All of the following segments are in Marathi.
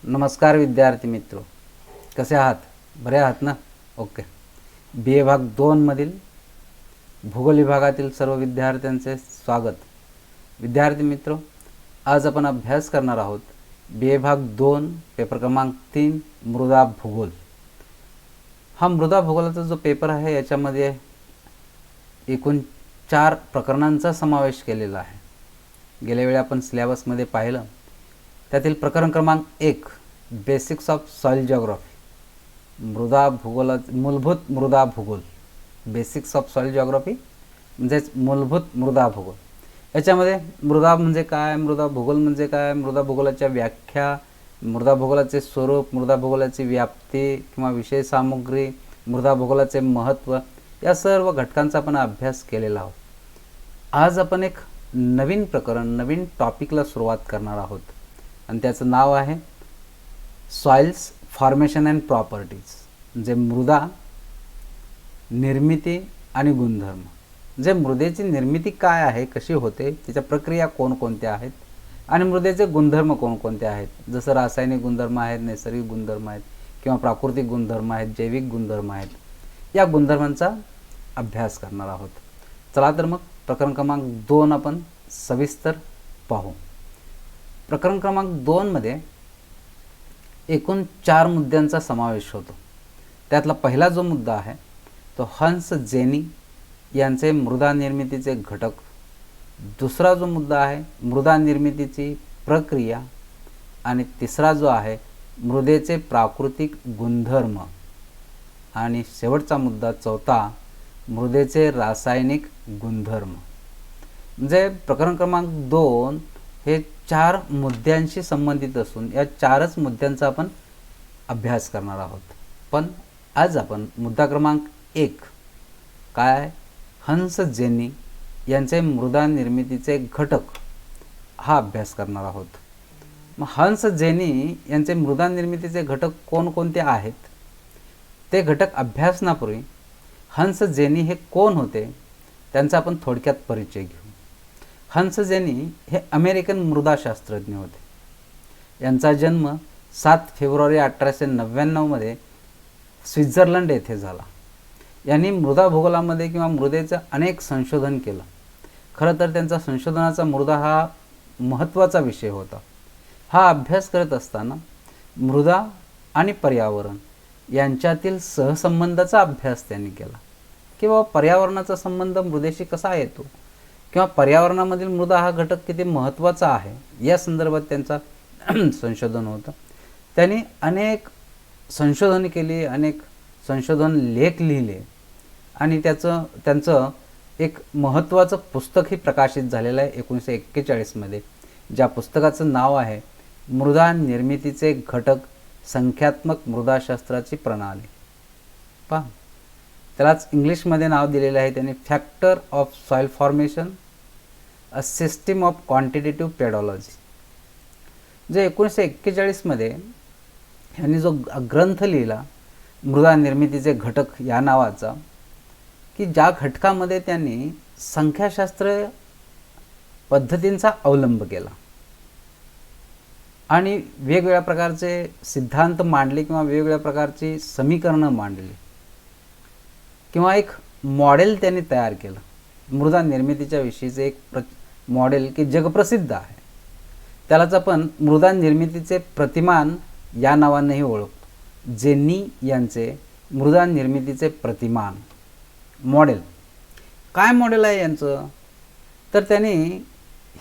नमस्कार विद्यार्थी मित्रो, कसे आहात? बरे आहात ना? ओके. बी ए भाग 2 मधील भूगोल विभागातील सर्व विद्यार्थ्यांचे स्वागत. विद्यार्थी मित्रो, आज आपण अभ्यास करणार आहोत बी ए भाग 2 पेपर क्रमांक 3 मृदा भूगोल. हा मृदा भूगोलाचा जो पेपर आहे याच्यामध्ये एकूण 4 प्रकरणांचा समावेश केलेला आहे. गेल्या वेळी आपण सिलेबसमध्ये पाहिलं, त्यातील प्रकरण क्रमांक 1 बेसिक्स ऑफ सॉइल जिओग्राफी, मृदा भूगोला मूलभूत मृदा भूगोल. बेसिक्स ऑफ सॉइल जिओग्राफी म्हणजेच मूलभूत मृदा भूगोल. याच्यामध्ये मृदा म्हणजे काय, मृदा भूगोल म्हणजे काय, मृदा भूगोलाच्या व्याख्या, मृदा भूगोलाचे स्वरूप, मृदा भूगोलाची व्याप्ती किंवा विषय सामग्री, मृदा भूगोलाचे महत्त्व, या सर्व घटकांचा आपण अभ्यास केलेला आहोत. आज आपण एक नवीन प्रकरण, नवीन टॉपिकला सुरुवात करणार आहोत आणि त्याचं नाव आहे सॉइल्स फॉर्मेशन अँड प्रॉपर्टीज. म्हणजे मृदा निर्मिती आणि गुणधर्म. म्हणजे मृदेची निर्मिती काय आहे, कशी होते, त्याच्या प्रक्रिया कोणकोणत्या आहेत आणि मृदेचे गुणधर्म कोणकोणते आहेत. जसं रासायनिक गुणधर्म आहेत, नैसर्गिक गुणधर्म आहेत किंवा प्राकृतिक गुणधर्म आहेत, जैविक गुणधर्म आहेत. या गुणधर्मांचा अभ्यास करणार आहोत. चला तर मग प्रकरण क्रमांक 2 आपण सविस्तर पाहू. प्रकरण क्रमांक 2 मध्ये एकूण 4 मुद्द्यांचा समावेश होतो. त्यातला पहिला जो मुद्दा आहे तो हंस जेनी यांचे मृदा निर्मितीचे घटक. दुसरा जो मुद्दा आहे मृदा निर्मितीची प्रक्रिया. आणि तिसरा जो आहे मृदेचे प्राकृतिक गुणधर्म. आणि शेवटचा मुद्दा चौथा मृदेचे रासायनिक गुणधर्म. म्हणजे प्रकरण क्रमांक 2 हे 4 मुद्द्यांशी संबंधित असून या 4च मुद्द्यांचा आपण अभ्यास करणार आहोत. पण आज आपण मुद्दा क्रमांक 1 काय, हंस जेनी यांचे मृदा निर्मितीचे घटक, हा अभ्यास करणार आहोत. मग हंस जेनी यांचे मृदा निर्मितीचे घटक कोणकोणते आहेत ते घटक अभ्यासनापूर्वी हंस जेनी हे कोण होते त्यांचा आपण थोडक्यात परिचय घेऊ. हंस जेनी हे अमेरिकन मृदाशास्त्रज्ञ होते. यांचा जन्म 7 फेब्रुवारी 1899 मध्ये स्वित्झर्लंड येथे झाला. यांनी मृदा भूगोलामध्ये किंवा मृदेचं अनेक संशोधन केलं. खरं तर त्यांचा संशोधनाचा मृदा हा महत्त्वाचा विषय होता. हा अभ्यास करत असताना मृदा आणि पर्यावरण यांच्यातील सहसंबंधाचा अभ्यास त्यांनी केला. किंवा पर्यावरणाचा संबंध मृदेशी कसा येतो किंवा पर्यावरणामधील मृदा हा घटक किती महत्त्वाचा आहे या संदर्भात त्यांचा संशोधन होतं. त्यांनी अनेक संशोधन केली, अनेक संशोधन लेख लिहिले आणि त्यांचं एक महत्त्वाचं पुस्तकही प्रकाशित झालेलं आहे 1941 मध्ये. ज्या पुस्तकाचं नाव आहे मृदा निर्मितीचे घटक, संख्यात्मक मृदाशास्त्राची प्रणाली. पहा, त्यालाच इंग्लिशमध्ये नाव दिलेलं आहे त्यांनी factor of soil formation, a system of quantitative pedology. जे 1941 मध्ये यांनी जो ग्रंथ लिहिला मृदा निर्मितीचे घटक या नावाचा, की ज्या घटकामध्ये त्यांनी संख्याशास्त्र पद्धतींचा अवलंब केला आणि वेगवेगळ्या प्रकारचे सिद्धांत मांडले किंवा वेगवेगळ्या प्रकारची समीकरणं मांडली किंवा एक मॉडेल त्यांनी तयार केलं. मृदा निर्मितीच्या विषयीचे एक मॉडेल की जगप्रसिद्ध आहे. त्यालाच आपण मृदा निर्मितीचे प्रतिमान या नावानेही ओळखतो. जेनी यांचे मृदा निर्मितीचे प्रतिमान मॉडेल. काय मॉडेल आहे यांचं, तर त्यांनी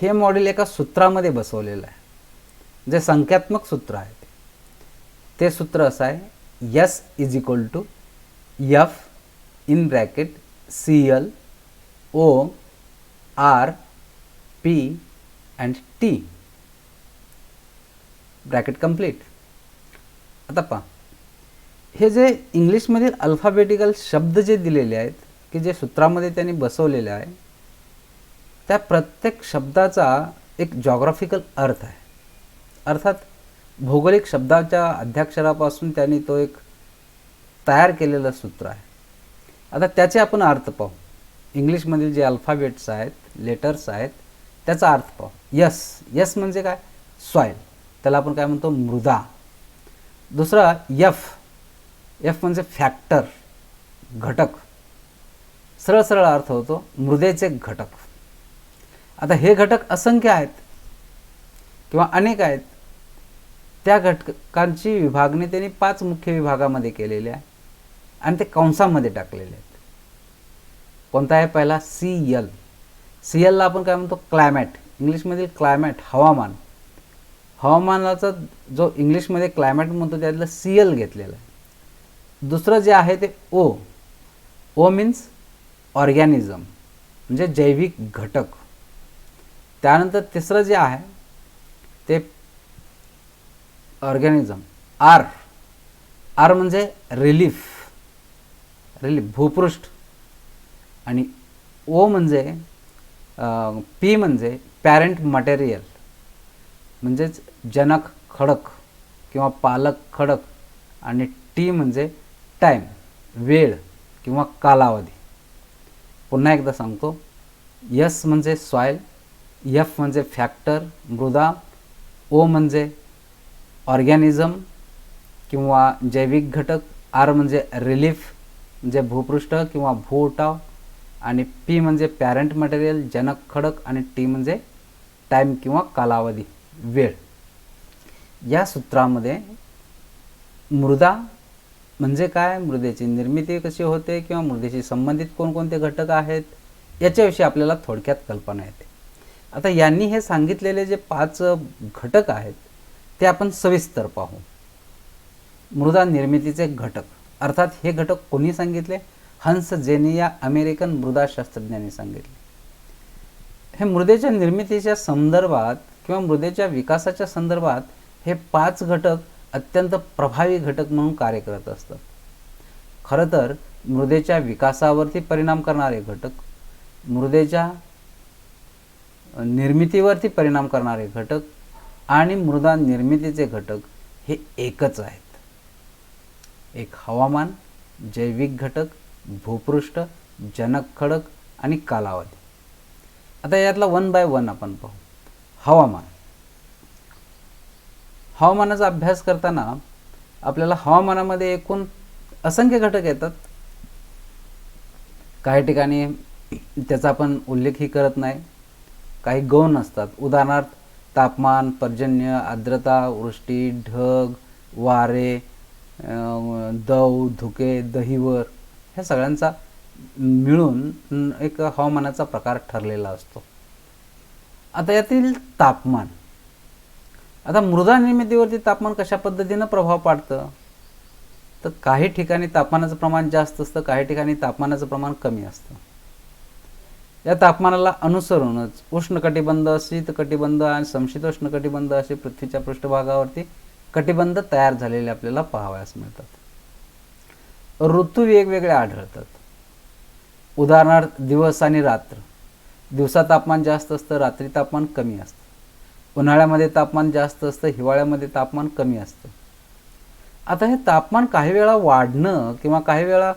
हे मॉडेल एका सूत्रामध्ये बसवलेलं आहे, जे संख्यात्मक सूत्र आहे. ते सूत्र असं आहे, S = F in bracket CL O R P and T bracket complete. आता पहा, हे जे इंग्लिशमधील अल्फाबेटिकल शब्द जे दिलेले आहेत की जे सूत्रामध्ये त्यांनी बसवलेले आहे, त्या प्रत्येक शब्दाचा एक जॉग्राफिकल अर्थ आहे. अर्थात भौगोलिक शब्दाच्या अध्याक्षरापासून त्यांनी तो एक तयार केलेलं सूत्र आहे. आता त्याचे आपण अर्थ पाहू. इंग्लिशमधील जे अल्फाबेट्स आहेत, लेटर्स आहेत, त्याचा अर्थ पाहू. यस म्हणजे काय, सॉइल. त्याला आपण काय म्हणतो, मृदा. दुसरा एफ, एफ म्हणजे फॅक्टर, घटक. सरळ सरळ अर्थ होतो मृदेचे घटक. आता हे घटक असंख्य आहेत किंवा अनेक आहेत. त्या घटकांची विभागणी त्यांनी 5 मुख्य विभागामध्ये केलेली आहे आणि ते कंसामध्ये टाकलेले आहेत. कोणता आहे पहिला? CL. CLला आपण काय म्हणतो? क्लायमॅट. इंग्लिशमधील क्लायमॅट हवामान. हवामानाचा जो इंग्लिशमध्ये क्लायमॅट म्हणतो त्यातलं CL घेतलेलं आहे. दुसरं जे आहे ते O. O मीन्स ऑर्गॅनिझम म्हणजे जैविक घटक. त्यानंतर तिसरं जे आहे ते ऑर्गॅनिझम R. R म्हणजे रिलीफ, भूपृष्ठ. आणि O म्हणजे P म्हणजे पॅरेंट मटेरियल म्हणजेच जनक खडक किंवा पालक खडक. आणि T म्हणजे टाईम, वेळ किंवा कालावधी. पुन्हा एकदा सांगतो. S म्हणजे सॉईल, F म्हणजे फॅक्टर मृदा, O म्हणजे ऑर्गॅनिझम किंवा जैविक घटक, R म्हणजे रिलीफ म्हणजे भूपृष्ठ किंवा भूउठाव, आणि P म्हणजे पॅरेंट मटेरियल जनक खडक, आणि T म्हणजे टाईम किंवा कालावधी, वेळ. या सूत्रामध्ये मृदा म्हणजे काय, मृदेची निर्मिती कशी होते किंवा मृदेशी संबंधित कोणकोणते घटक आहेत याच्याविषयी आपल्याला थोडक्यात कल्पना येते. आता यांनी हे सांगितलेले जे 5 घटक आहेत ते आपण सविस्तर पाहू. मृदा निर्मितीचे घटक, अर्थात हे घटक कोणी सांगितले? हंस जेनी या अमेरिकन मृदाशास्त्रज्ञांनी सांगितले. हे मृदेच्या निर्मितीच्या संदर्भात किंवा मृदेच्या विकासाच्या संदर्भात हे 5 घटक अत्यंत प्रभावी घटक म्हणून कार्य करत असतात. खरं तर मृदेच्या विकासावरती परिणाम करणारे घटक, मृदेच्या निर्मितीवरती परिणाम करणारे घटक आणि मृदा निर्मितीचे घटक हे एकच आहेत. एक हवामान, जैविक घटक, भूपृष्ठ, जनक खडक आणि कालावधी. आता यातला 1 बाय 1 आपण पाहू. हवामान. हवामानाचा अभ्यास करताना आपल्याला हवामानामध्ये एकूण असंख्य घटक येतात. काही ठिकाणी त्याचा आपण उल्लेखही करत नाही, काही गौण असतात. उदाहरणार्थ तापमान, पर्जन्य, आर्द्रता, वृष्टी, ढग, वारे, दव, धुके, दहिवर ह्या सगळ्यांचा मिळून एक हवामानाचा प्रकार ठरलेला असतो. आता यातील तापमान. आता मृदा निर्मितीवरती तापमान कशा पद्धतीनं प्रभाव पाडतं? तर काही ठिकाणी तापमानाचं प्रमाण जास्त असतं, काही ठिकाणी तापमानाचं प्रमाण कमी असतं. या तापमानाला अनुसरूनच उष्णकटिबंध, शीतकटिबंध आणि समशीतोष्ण कटिबंध असे पृथ्वीच्या पृष्ठभागावरती कटिबंध तयार झालेले आपल्याला पाहावयास मिळतात. ऋतू वेगवेगळे आढळतात. उदाहरणार्थ दिवस आणि रात्र. दिवसा तापमान जास्त असतं, रात्री तापमान कमी असतं. उन्हाळ्यामध्ये तापमान जास्त असतं, हिवाळ्यामध्ये तापमान कमी असतं. आता हे तापमान काही वेळा वाढणं किंवा काही वेळा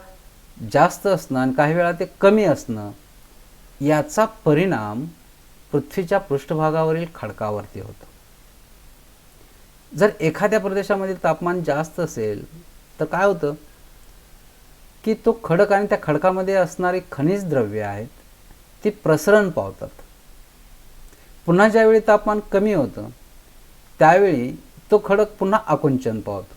जास्त असणं आणि काही वेळा ते कमी असणं याचा परिणाम पृथ्वीच्या पृष्ठभागावरील खडकावरती होतो. जर एखाद्या प्रदेशामध्ये तापमान जास्त असेल तर काय होतं की तो खडक आणि त्या खडकामध्ये असणारी खनिज द्रव्ये आहेत ती प्रसरण पावतात. पुन्हा ज्यावेळी तापमान कमी होतं त्यावेळी तो खडक पुन्हा आकुंचन पावतो.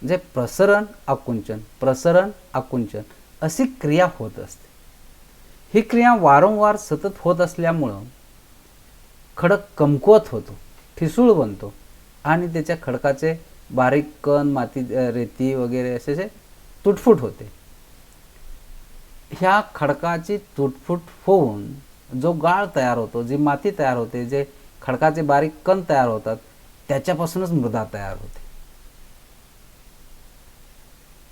म्हणजे प्रसरण आकुंचन, प्रसरण आकुंचन अशी क्रिया होत असते. ही क्रिया वारंवार सतत होत असल्यामुळं खडक कमकुवत होतो, ठिसूळ बनतो आणि त्याच्या खडकाचे बारीक कण, माती, रेती वगैरे असे तुटफूट होते. ह्या खडकाची तुटफूट होऊन जो गाळ तयार होतो, जी माती तयार होते, जे खडकाचे बारीक कण तयार होतात त्याच्यापासूनच मृदा तयार होते.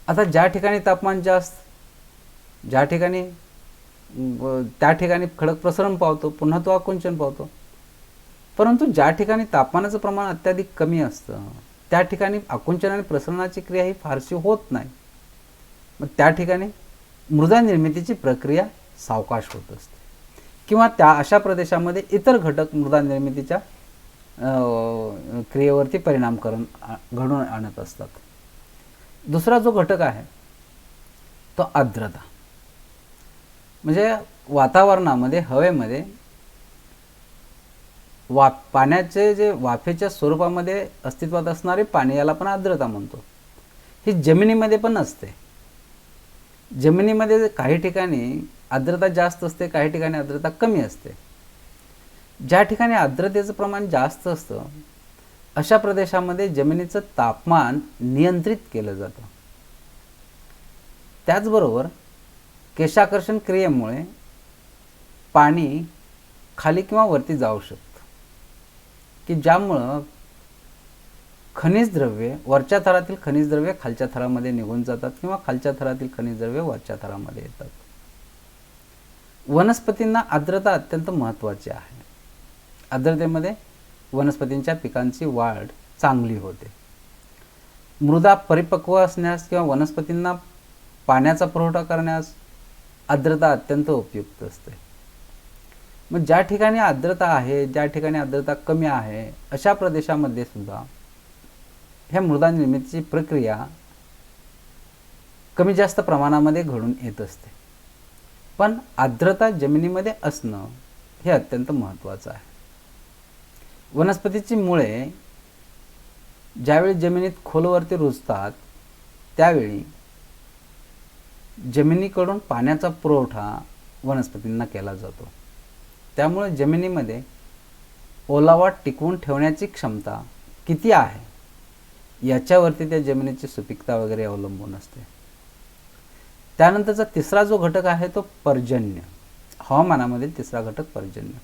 आता ज्या ठिकाणी तापमान जास्त, ज्या ठिकाणी त्या ठिकाणी खडक प्रसरण पावतो, पुन्हा तो आकुंचन पावतो. परंतु ज्या ठिकाणी तापमानाचं प्रमाण अत्याधिक कमी असतं त्या ठिकाणी आकुंचन आणि प्रसरणाची क्रिया ही फारशी होत नाही. मग त्या ठिकाणी मृदा निर्मितीची प्रक्रिया सावकाश होत असते किंवा त्या अशा प्रदेशामध्ये इतर घटक मृदा निर्मितीच्या क्रियेवरती परिणाम घडून आणत असतात. दुसरा जो घटक आहे तो आर्द्रता. म्हणजे वातावरणामध्ये, हवेमध्ये पाण्याचे जे वाफेच्या स्वरूपामध्ये अस्तित्वात असणारे पाणी, याला आपण आर्द्रता म्हणतो. ही जमिनीमध्ये पण असते. जमिनीमध्ये काही ठिकाणी आर्द्रता जास्त असते, काही ठिकाणी आर्द्रता कमी असते. ज्या ठिकाणी आर्द्रतेचं प्रमाण जास्त असतं अशा प्रदेशामध्ये जमिनीचं तापमान नियंत्रित केलं जातं. त्याचबरोबर केशाकर्षण क्रियेमुळे पाणी खाली किंवा वरती जाऊ शकतं, की ज्यामुळं खनिज द्रव्ये, वरच्या थरातील खनिज द्रव्ये खालच्या थरामध्ये निघून जातात किंवा खालच्या थरातील खनिज द्रव्ये वरच्या थरामध्ये येतात. वनस्पतींना आर्द्रता अत्यंत महत्त्वाची आहे. आर्द्रतेमध्ये वनस्पतींच्या पिकांची वाढ चांगली होते. मृदा परिपक्व असण्यास किंवा वनस्पतींना पाण्याचा पुरवठा करण्यास आर्द्रता अत्यंत उपयुक्त असते. मग ज्या ठिकाणी आर्द्रता आहे, ज्या ठिकाणी आर्द्रता कमी आहे, अशा प्रदेशामध्ये सुद्धा ह्या मृदा निर्मितीची प्रक्रिया कमी जास्त प्रमाणामध्ये घडून येत असते. पण आर्द्रता जमिनीमध्ये असणं हे अत्यंत महत्त्वाचं आहे. वनस्पतीची मुळे ज्यावेळी जमिनीत खोलवरती रुजतात त्यावेळी जमिनीकडून पाण्याचा पुरवठा वनस्पतींना केला जातो. त्यामुळे जमिनीमध्ये ओलावा टिकवून ठेवण्याची क्षमता किती आहे याच्यावरती त्या जमिनीची सुपीकता वगैरे अवलंबून असते. त्यानंतरचा तिसरा जो घटक आहे तो पर्जन्य. हवामानामधील तिसरा घटक पर्जन्य.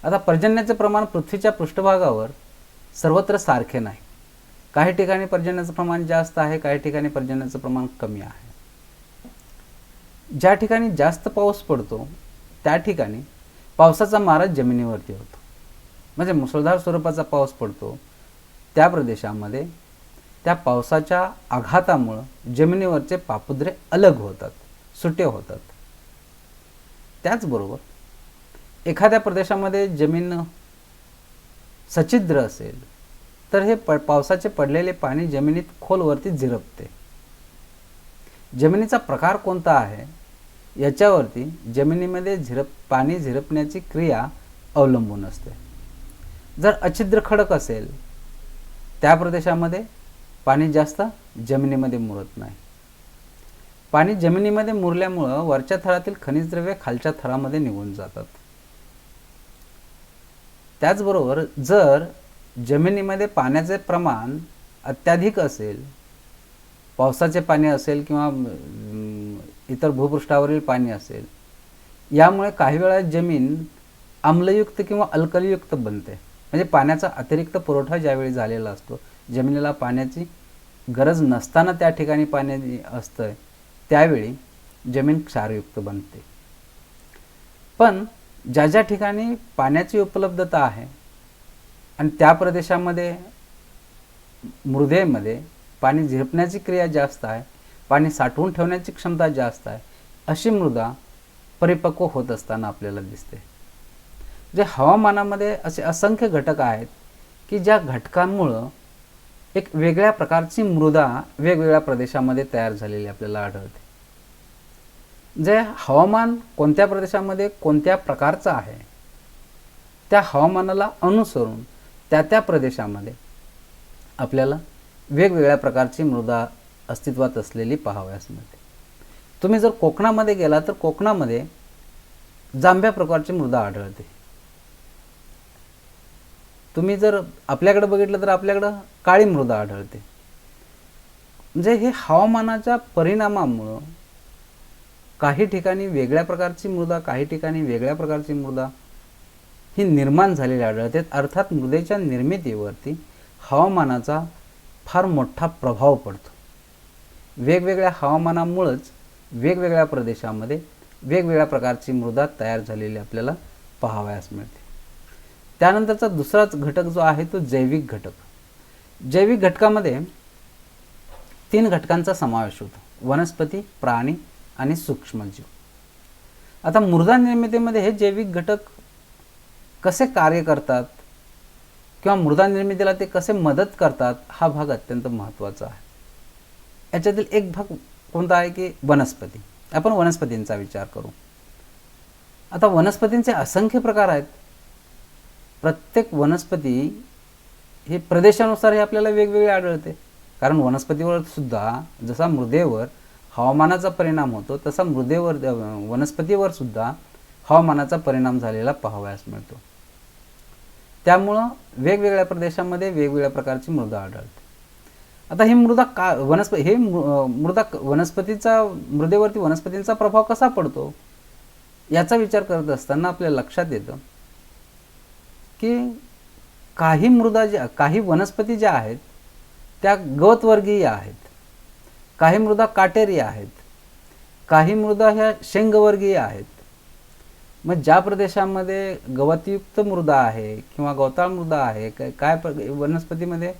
आता पर्जन्याचे प्रमाण पृथ्वीच्या पृष्ठभागावर सर्वत्र सारखे नाही. काही ठिकाणी पर्जन्याचं प्रमाण जास्त आहे, काही ठिकाणी पर्जन्याचं प्रमाण कमी आहे. ज्या ठिकाणी जास्त पाऊस पडतो त्या ठिकाणी पावसाचा मारा जमिनीवरती होतो. म्हणजे मुसळधार स्वरूपाचा पाऊस पडतो त्या प्रदेशामध्ये त्या पावसाच्या आघातामुळे जमिनीवरचे पापुद्रे अलग होतात, सुटे होतात. त्याचबरोबर एखाद्या प्रदेशामध्ये जमीन सच्छिद्र असेल तर हे पावसाचे पडलेले पाणी जमिनीत खोलवरती झिरपते. जमिनीचा प्रकार कोणता आहे याच्यावरती जमिनीमध्ये पाणी झिरपण्याची क्रिया अवलंबून असते. जर अच्छिद्र खडक असेल त्या प्रदेशामध्ये पाणी जास्त जमिनीमध्ये मुरत नाही. पाणी जमिनीमध्ये मुरल्यामुळं वरच्या थरातील खनिज द्रव्ये खालच्या थरामध्ये निघून जातात. त्याचबरोबर जर जमिनीमध्ये पाण्याचे प्रमाण अत्याधिक असेल, पावसाचे पाणी असेल किंवा इतर भूपृष्ठावरील पाणी असेल, यामुळे काही वेळा जमीन आम्लयुक्त किंवा अल्कलीयुक्त बनते. म्हणजे पाण्याचा अतिरिक्त पुरवठा ज्यावेळी झालेला असतो, जमिनीला पाण्याची गरज नसताना त्या ठिकाणी पाणी असतं, त्यावेळी जमीन क्षारयुक्त बनते. पण ज्या ज्या ठिकाणी पाण्याची उपलब्धता आहे आणि त्या प्रदेशामध्ये मृदेमध्ये पाणी झिरपण्याची क्रिया जास्त आहे, पाणी साठवून ठेवण्याची क्षमता जास्त आहे, अशी मृदा परिपक्व होत असताना आपल्याला दिसते. जे हवामानामध्ये असे असंख्य घटक आहेत की ज्या घटकांमुळं एक वेगळ्या प्रकारची मृदा वेगवेगळ्या प्रदेशामध्ये तयार झालेली आपल्याला आढळते. जे हवामान कोणत्या प्रदेशामध्ये कोणत्या प्रकारचं आहे त्या हवामानाला अनुसरून त्या त्या प्रदेशामध्ये आपल्याला वेगवेगळ्या प्रकारची मृदा अस्तित्वात असलेली पाहावयास मिळते. तुम्ही जर कोकणामध्ये गेला तर कोकणामध्ये जांभ्या प्रकारची मृदा आढळते. तुम्ही जर आपल्याकडे बघितलं तर आपल्याकडं काळी मृदा आढळते. म्हणजे हे हवामानाच्या परिणामामुळं काही ठिकाणी वेगळ्या प्रकारची मृदा, काही ठिकाणी वेगळ्या प्रकारची मृदा ही निर्माण झालेली आढळते. अर्थात मृदेच्या निर्मितीवरती हवामानाचा फार मोठा प्रभाव पडतो. वेगवेगळ्या हवामानामुळेच वेगवेगळ्या प्रदेशामध्ये वेगवेगळ्या प्रकारची मृदा तयार झालेली आपल्याला पाहावयास मिळते. त्यानंतरचा दुसराच घटक जो आहे तो जैविक घटक. जैविक घटकामध्ये 3 घटकांचा समावेश होतो: वनस्पती, प्राणी आणि सूक्ष्मजीव. आता मृदा निर्मितीमध्ये हे जैविक घटक कसे कार्य करतात किंवा मृदा निर्मितीला ते कसे मदत करतात हा भाग अत्यंत महत्त्वाचा आहे. याच्यातील एक भाग कोणता आहे की वनस्पती. आपण वनस्पतींचा विचार करू. आता वनस्पतींचे असंख्य प्रकार आहेत. प्रत्येक वनस्पती हे प्रदेशानुसार हे आपल्याला वेगवेगळे आढळते. कारण वनस्पतीवर सुद्धा जसा मृदेवर हवामानाचा परिणाम होतो तसा वनस्पतीवर सुद्धा हवामानाचा परिणाम झालेला पाहावयास मिळतो. त्यामुळं वेगवेगळ्या प्रदेशामध्ये वेगवेगळ्या प्रकारची मृदा आढळते. आता ही मृदा मृदेवरती वनस्पतींचा प्रभाव कसा पडतो याचा विचार करत असताना आपल्या लक्षात येतं की काही वनस्पती ज्या आहेत त्या गवतवर्गीय आहेत, काही मृदा काटेरी आहेत, काही मृदा ह्या शेंगवर्गीय आहेत. मग ज्या प्रदेशामध्ये गवतयुक्त मृदा आहे किंवा गवताळ मृदा आहे, काय वनस्पतीमध्ये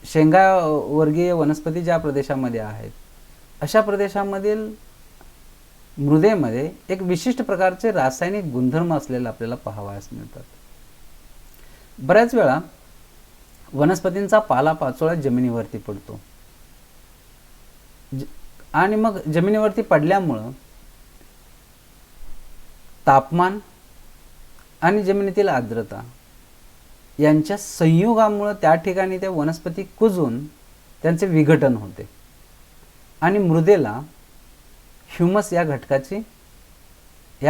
शेंगावर्गीय वनस्पती ज्या प्रदेशामध्ये आहेत अशा प्रदेशामधील मृदेमध्ये एक विशिष्ट प्रकारचे रासायनिक गुणधर्म असलेले आपल्याला पाहावयास मिळतात. बऱ्याच वेळा वनस्पतींचा पालापाचोळा जमिनीवरती पडतो आणि मग जमिनीवरती पडल्यामुळं तापमान आणि जमिनीतील आर्द्रता यांच्या संयोगामुळे त्या ठिकाणी त्या वनस्पती कुजून त्यांचे विघटन होते आणि मृदेला ह्युमस या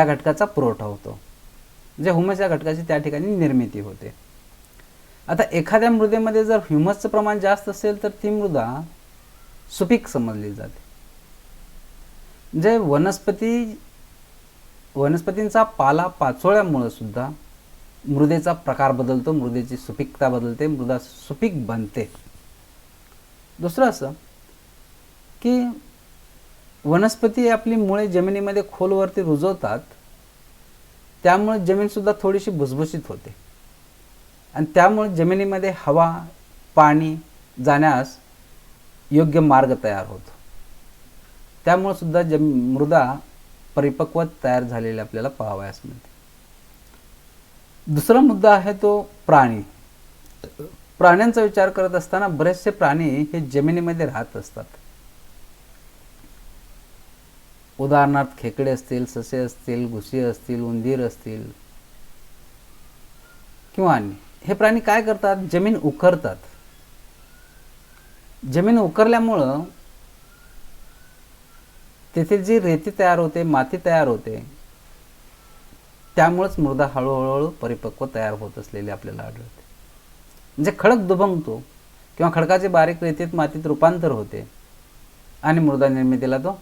घटकाचा पुरवठा होतो. म्हणजे ह्युमस या घटकाची त्या ठिकाणी निर्मिती होते. आता एखाद्या मृदेमध्ये जर ह्युमसचं प्रमाण जास्त असेल तर ती मृदा सुपीक समजली जाते. म्हणजे वनस्पतींचा पाला पाचोळ्यामुळे सुद्धा मृदेचा प्रकार बदलतो, मृदेची सुपीकता बदलते, मृदा सुपीक बनते. दुसरं असं की वनस्पती आपली मुळे जमिनीमध्ये खोलवरती रुजवतात, त्यामुळे जमीनसुद्धा थोडीशी भुसभुशीत होते आणि त्यामुळे जमिनीमध्ये हवा पाणी जाण्यास योग्य मार्ग तयार होतो. त्यामुळे सुद्धा मृदा परिपक्व तयार झालेली आपल्याला पाहावयास मिळते. दुसरा मुद्दा आहे तो प्राणी. प्राण्यांचा विचार करत असताना बरेचसे प्राणी हे जमिनीमध्ये राहत असतात. उदाहरणार्थ खेकडे असतील, ससे असतील, घुशी असतील, उंदीर असतील किंवा अन्य. हे प्राणी काय करतात? जमीन उकरतात. जमीन उकरल्यामुळं तेथे जी रेती तयार होते, माती तयार होते, त्यामुळेच मृदा हळूहळू परिपक्व तयार होत असलेली आपल्याला आढळते. म्हणजे खडक दुभंगतो किंवा खडकाचे बारीक रेतीत मातीत रूपांतर होते आणि मृदा निर्मितीला तो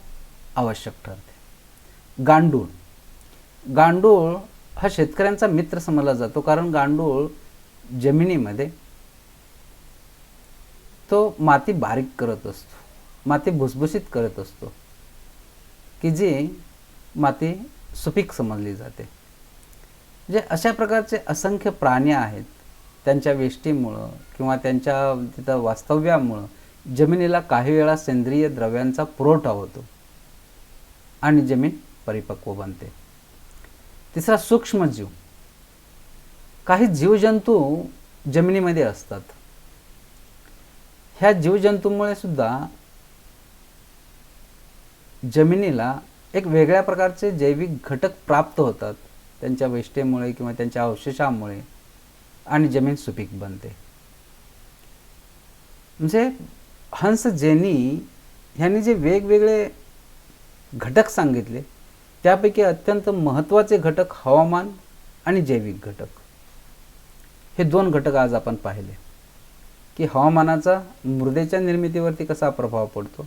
आवश्यक ठरते. गांडूळ हा शेतकऱ्यांचा मित्र समजला जातो, कारण गांडूळ जमिनीमध्ये तो माती बारीक करत असतो, माती भुसभुशीत करत असतो की जी माती सुपीक समजली जाते. म्हणजे अशा प्रकारचे असंख्य प्राणी आहेत. त्यांच्या वेष्टीमुळं किंवा त्यांच्या तिथं वास्तव्यामुळं जमिनीला काही वेळा सेंद्रिय द्रव्यांचा पुरवठा होतो आणि जमीन परिपक्व बनते. तिसरा सूक्ष्मजीव. काही जीवजंतू जमिनीमध्ये असतात. ह्या जीवजंतूमुळे सुद्धा जमिनीला एक वेगळ्या प्रकारचे जैविक घटक प्राप्त होतात त्यांच्या वेष्टेमुळे किंवा त्यांच्या अवशेषामुळे आणि जमीन सुपीक बनते. म्हणजे हंस जेनी ह्यांनी जे वेगवेगळे घटक सांगितले त्यापैकी अत्यंत महत्त्वाचे घटक हवामान आणि जैविक घटक. हे दोन घटक आज आपण पाहिले की हवामानाचा मृदेच्या निर्मितीवरती कसा प्रभाव पडतो,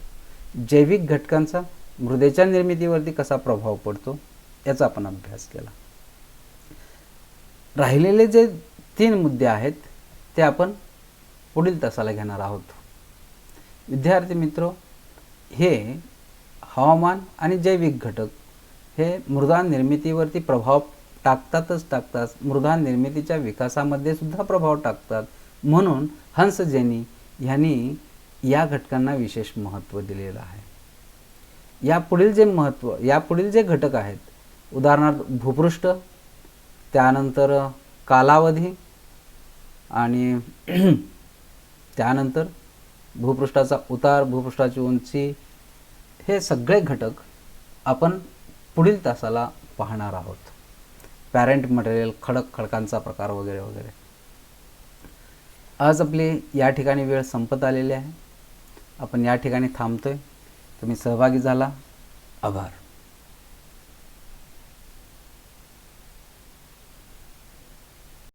जैविक घटकांचा मृदेच्या निर्मितीवरती कसा प्रभाव पडतो याचा आपण अभ्यास केला. राहिलेले जे 3 मुद्दे आहेत ते आपण पुढील तासाला घेणार आहोत. विद्यार्थी मित्र, हे हवामान आणि जैविक घटक हे मृदा निर्मितीवरती प्रभाव टाकतात, मृदा निर्मितीच्या विकासामध्ये सुद्धा प्रभाव टाकतात. म्हणून हंस जेनी ह्यांनी या घटकांना विशेष महत्त्व दिलेलं आहे. यापुढील जे घटक आहेत, उदाहरणार्थ भूपृष्ठ, त्यानंतर कालावधी आणि त्यानंतर भूपृष्ठाचा उतार, भूपृष्ठाची उंची, हे सगळे घटक आपण पुढील तासाला पाहणार आहोत. पॅरेंट मटेरियल, खडकांचा प्रकार वगैरे वगैरे. आज आपली या ठिकाणी वेळ संपत आलेली आहे. आपण या ठिकाणी थांबतोय. तुम्ही सहभागी झाला, आभार.